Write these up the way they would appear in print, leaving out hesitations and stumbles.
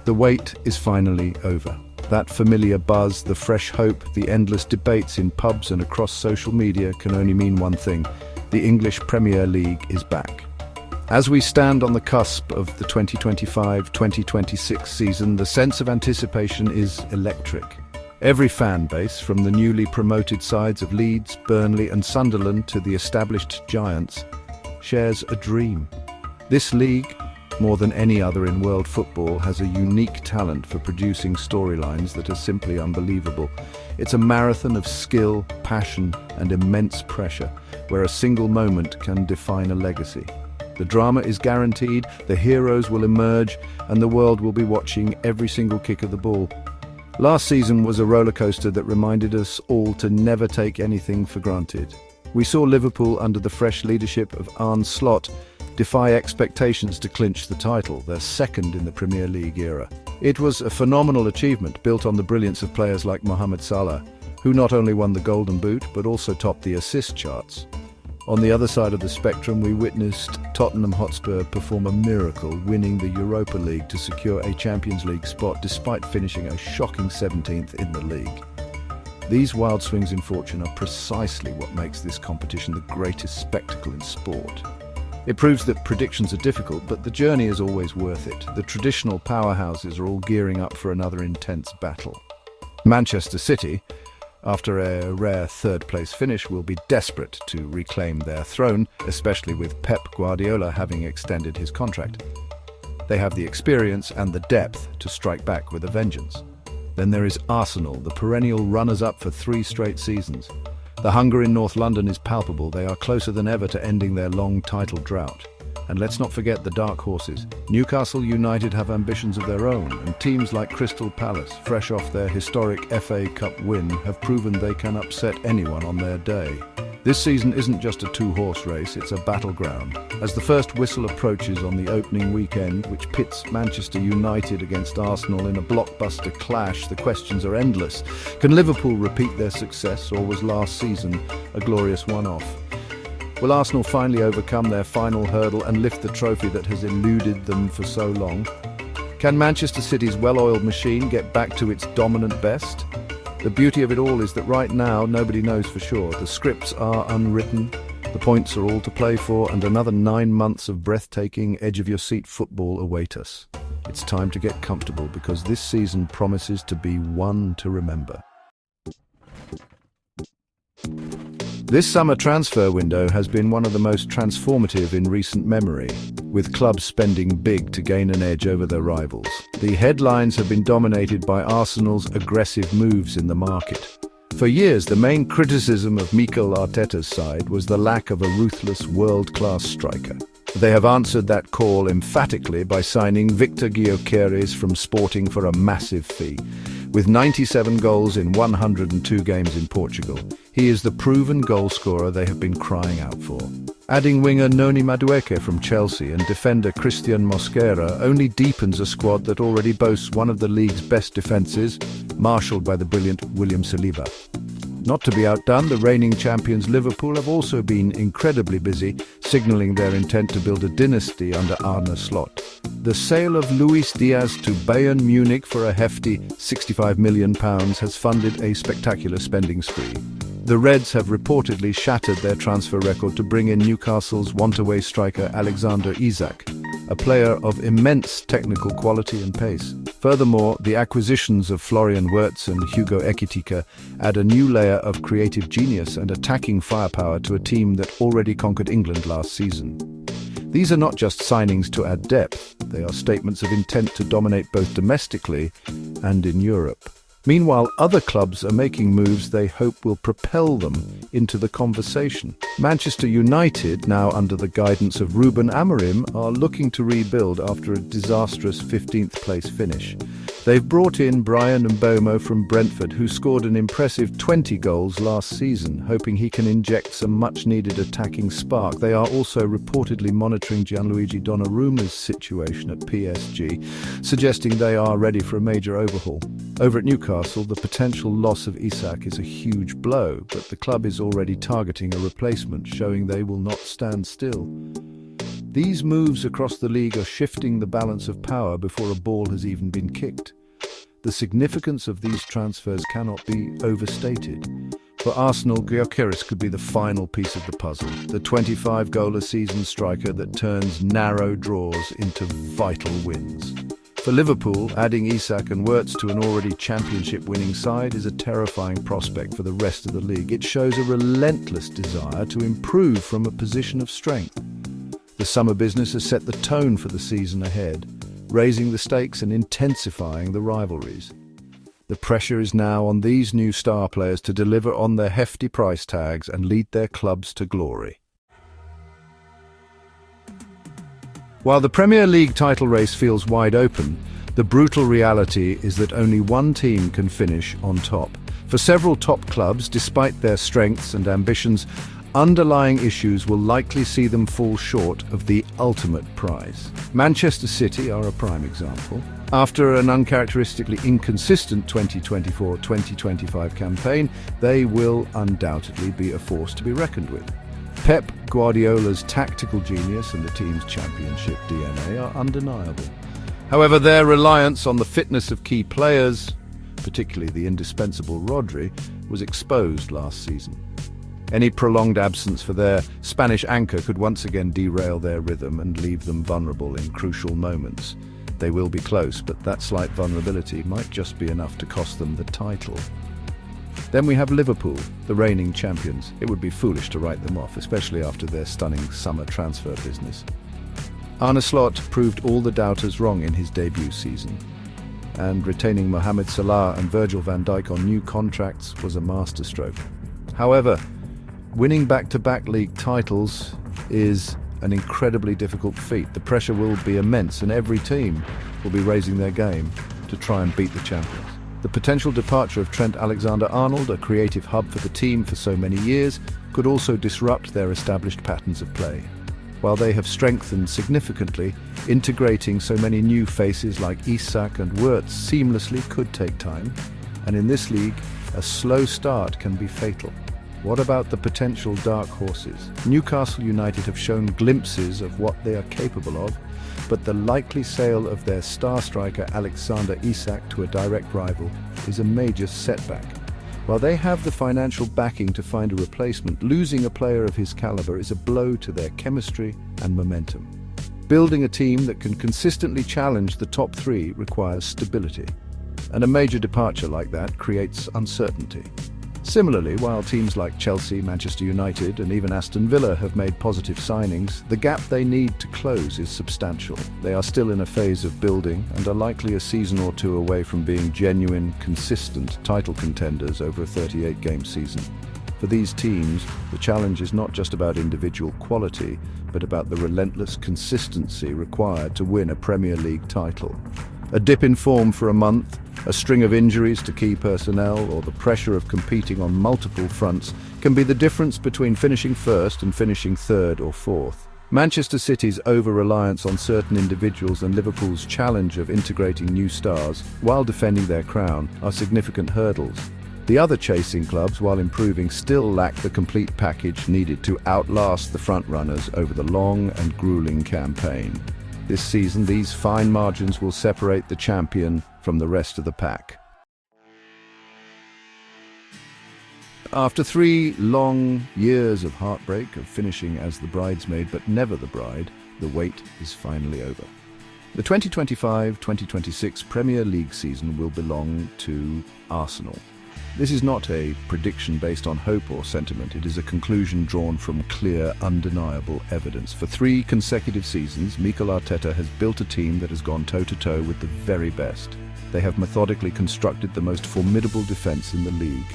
The wait is finally over. That familiar buzz, the fresh hope, the endless debates in pubs and across social media can only mean one thing: the English Premier League is back. As we stand on the cusp of the 2025-2026 season, the sense of anticipation is electric. Every fan base, from the newly promoted sides of Leeds, Burnley and Sunderland to the established giants, shares a dream. This league, more than any other in world football, has a unique talent for producing storylines that are simply unbelievable. It's a marathon of skill, passion and immense pressure, where a single moment can define a legacy. The drama is guaranteed, the heroes will emerge, and the world will be watching every single kick of the ball. Last season was a rollercoaster that reminded us all to never take anything for granted. We saw Liverpool, under the fresh leadership of Arne Slot, defy expectations to clinch the title, their second in the Premier League era. It was a phenomenal achievement built on the brilliance of players like Mohamed Salah, who not only won the Golden Boot but also topped the assist charts. On the other side of the spectrum, we witnessed Tottenham Hotspur perform a miracle, winning the Europa League to secure a Champions League spot despite finishing a shocking 17th in the league. These wild swings in fortune are precisely what makes this competition the greatest spectacle in sport. It proves that predictions are difficult, but the journey is always worth it. The traditional powerhouses are all gearing up for another intense battle. Manchester City, after a rare third-place finish, will be desperate to reclaim their throne, especially with Pep Guardiola having extended his contract. They have the experience and the depth to strike back with a vengeance. Then there is Arsenal, the perennial runners-up for 3 straight seasons. The hunger in North London is palpable. They are closer than ever to ending their long title drought. And let's not forget the dark horses. Newcastle United have ambitions of their own, and teams like Crystal Palace, fresh off their historic FA Cup win, have proven they can upset anyone on their day. This season isn't just a 2-horse race, it's a battleground. As the first whistle approaches on the opening weekend, which pits Manchester United against Arsenal in a blockbuster clash, the questions are endless. Can Liverpool repeat their success, or was last season a glorious one-off? Will Arsenal finally overcome their final hurdle and lift the trophy that has eluded them for so long? Can Manchester City's well-oiled machine get back to its dominant best? The beauty of it all is that right now nobody knows for sure. The scripts are unwritten, the points are all to play for, and another 9 months of breathtaking, edge-of-your-seat football await us. It's time to get comfortable, because this season promises to be one to remember. This summer transfer window has been one of the most transformative in recent memory, with clubs spending big to gain an edge over their rivals. The headlines have been dominated by Arsenal's aggressive moves in the market. For years, the main criticism of Mikel Arteta's side was the lack of a ruthless world-class striker. They have answered that call emphatically by signing Victor Gyökeres from Sporting for a massive fee. With 97 goals in 102 games in Portugal, he is the proven goalscorer they have been crying out for. Adding winger Noni Madueke from Chelsea and defender Christian Mosquera only deepens a squad that already boasts one of the league's best defences, marshalled by the brilliant William Saliba. Not to be outdone, the reigning champions Liverpool have also been incredibly busy, signalling their intent to build a dynasty under Arne Slot. The sale of Luis Diaz to Bayern Munich for a hefty £65 million has funded a spectacular spending spree. The Reds have reportedly shattered their transfer record to bring in Newcastle's want-away striker Alexander Isak, a player of immense technical quality and pace. Furthermore, the acquisitions of Florian Wirtz and Hugo Ekitike add a new layer of creative genius and attacking firepower to a team that already conquered England last season. These are not just signings to add depth, they are statements of intent to dominate both domestically and in Europe. Meanwhile, other clubs are making moves they hope will propel them into the conversation. Manchester United, now under the guidance of Ruben Amorim, are looking to rebuild after a disastrous 15th place finish. They've brought in Brian Mbeumo from Brentford, who scored an impressive 20 goals last season, hoping he can inject some much-needed attacking spark. They are also reportedly monitoring Gianluigi Donnarumma's situation at PSG, suggesting they are ready for a major overhaul. Over at Newcastle, the potential loss of Isak is a huge blow, but the club is already targeting a replacement, showing they will not stand still. These moves across the league are shifting the balance of power before a ball has even been kicked. The significance of these transfers cannot be overstated. For Arsenal, Gyökeres could be the final piece of the puzzle, the 25-goal-a-season striker that turns narrow draws into vital wins. For Liverpool, adding Isak and Wirtz to an already championship-winning side is a terrifying prospect for the rest of the league. It shows a relentless desire to improve from a position of strength. The summer business has set the tone for the season ahead, raising the stakes and intensifying the rivalries. The pressure is now on these new star players to deliver on their hefty price tags and lead their clubs to glory. While the Premier League title race feels wide open, the brutal reality is that only one team can finish on top. For several top clubs, despite their strengths and ambitions, underlying issues will likely see them fall short of the ultimate prize. Manchester City are a prime example. After an uncharacteristically inconsistent 2024-2025 campaign, they will undoubtedly be a force to be reckoned with. Pep Guardiola's tactical genius and the team's championship DNA are undeniable. However, their reliance on the fitness of key players, particularly the indispensable Rodri, was exposed last season. Any prolonged absence for their Spanish anchor could once again derail their rhythm and leave them vulnerable in crucial moments. They will be close, but that slight vulnerability might just be enough to cost them the title. Then we have Liverpool, the reigning champions. It would be foolish to write them off, especially after their stunning summer transfer business. Arne Slot proved all the doubters wrong in his debut season, and retaining Mohamed Salah and Virgil van Dijk on new contracts was a masterstroke. However, winning back-to-back league titles is an incredibly difficult feat. The pressure will be immense, and every team will be raising their game to try and beat the champions. The potential departure of Trent Alexander-Arnold, a creative hub for the team for so many years, could also disrupt their established patterns of play. While they have strengthened significantly, integrating so many new faces like Isak and Wirtz seamlessly could take time, and in this league, a slow start can be fatal. What about the potential dark horses? Newcastle United have shown glimpses of what they are capable of, but the likely sale of their star striker Alexander Isak to a direct rival is a major setback. While they have the financial backing to find a replacement, losing a player of his caliber is a blow to their chemistry and momentum. Building a team that can consistently challenge the top three requires stability, and a major departure like that creates uncertainty. Similarly, while teams like Chelsea, Manchester United and even Aston Villa have made positive signings, the gap they need to close is substantial. They are still in a phase of building and are likely a season or two away from being genuine, consistent title contenders over a 38-game season. For these teams, the challenge is not just about individual quality, but about the relentless consistency required to win a Premier League title. A dip in form for a month, a string of injuries to key personnel, or the pressure of competing on multiple fronts can be the difference between finishing first and finishing third or fourth. Manchester City's over-reliance on certain individuals and Liverpool's challenge of integrating new stars while defending their crown are significant hurdles. The other chasing clubs, while improving, still lack the complete package needed to outlast the front-runners over the long and grueling campaign. This season, these fine margins will separate the champion from the rest of the pack. After 3 long years of heartbreak, of finishing as the bridesmaid but never the bride, the wait is finally over. The 2025-2026 Premier League season will belong to Arsenal. This is not a prediction based on hope or sentiment. It is a conclusion drawn from clear, undeniable evidence. For 3 consecutive seasons, Mikel Arteta has built a team that has gone toe-to-toe with the very best. They have methodically constructed the most formidable defence in the league,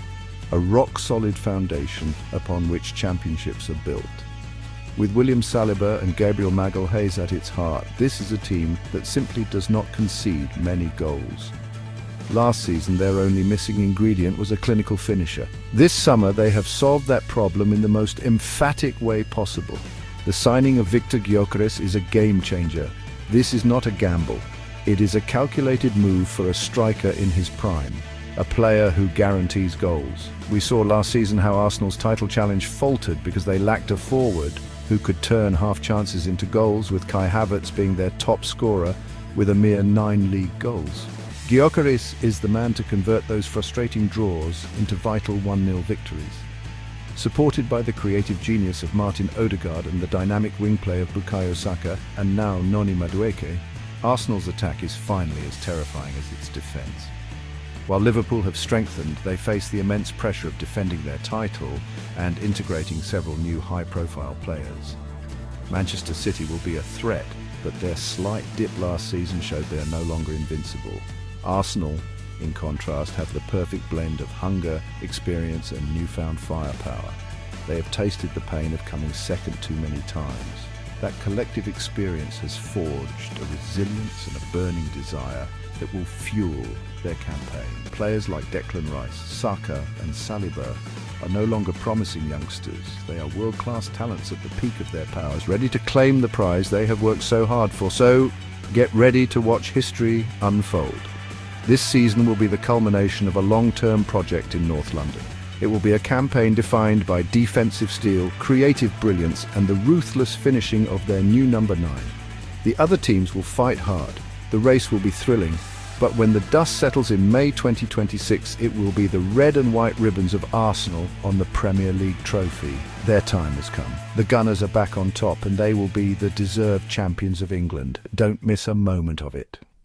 a rock-solid foundation upon which championships are built. With William Saliba and Gabriel Magalhaes at its heart, this is a team that simply does not concede many goals. Last season, their only missing ingredient was a clinical finisher. This summer, they have solved that problem in the most emphatic way possible. The signing of Victor Gyökeres is a game-changer. This is not a gamble. It is a calculated move for a striker in his prime, a player who guarantees goals. We saw last season how Arsenal's title challenge faltered because they lacked a forward who could turn half chances into goals, with Kai Havertz being their top scorer with a mere 9 league goals. Gyökeres is the man to convert those frustrating draws into vital 1-0 victories. Supported by the creative genius of Martin Odegaard and the dynamic wing play of Bukayo Saka and now Noni Madueke, Arsenal's attack is finally as terrifying as its defence. While Liverpool have strengthened, they face the immense pressure of defending their title and integrating several new high-profile players. Manchester City will be a threat, but their slight dip last season showed they are no longer invincible. Arsenal, in contrast, have the perfect blend of hunger, experience and newfound firepower. They have tasted the pain of coming second too many times. That collective experience has forged a resilience and a burning desire that will fuel their campaign. Players like Declan Rice, Saka and Saliba are no longer promising youngsters. They are world-class talents at the peak of their powers, ready to claim the prize they have worked so hard for. So, get ready to watch history unfold. This season will be the culmination of a long-term project in North London. It will be a campaign defined by defensive steel, creative brilliance and the ruthless finishing of their new number 9. The other teams will fight hard. The race will be thrilling, but when the dust settles in May 2026, it will be the red and white ribbons of Arsenal on the Premier League trophy. Their time has come. The Gunners are back on top and they will be the deserved champions of England. Don't miss a moment of it.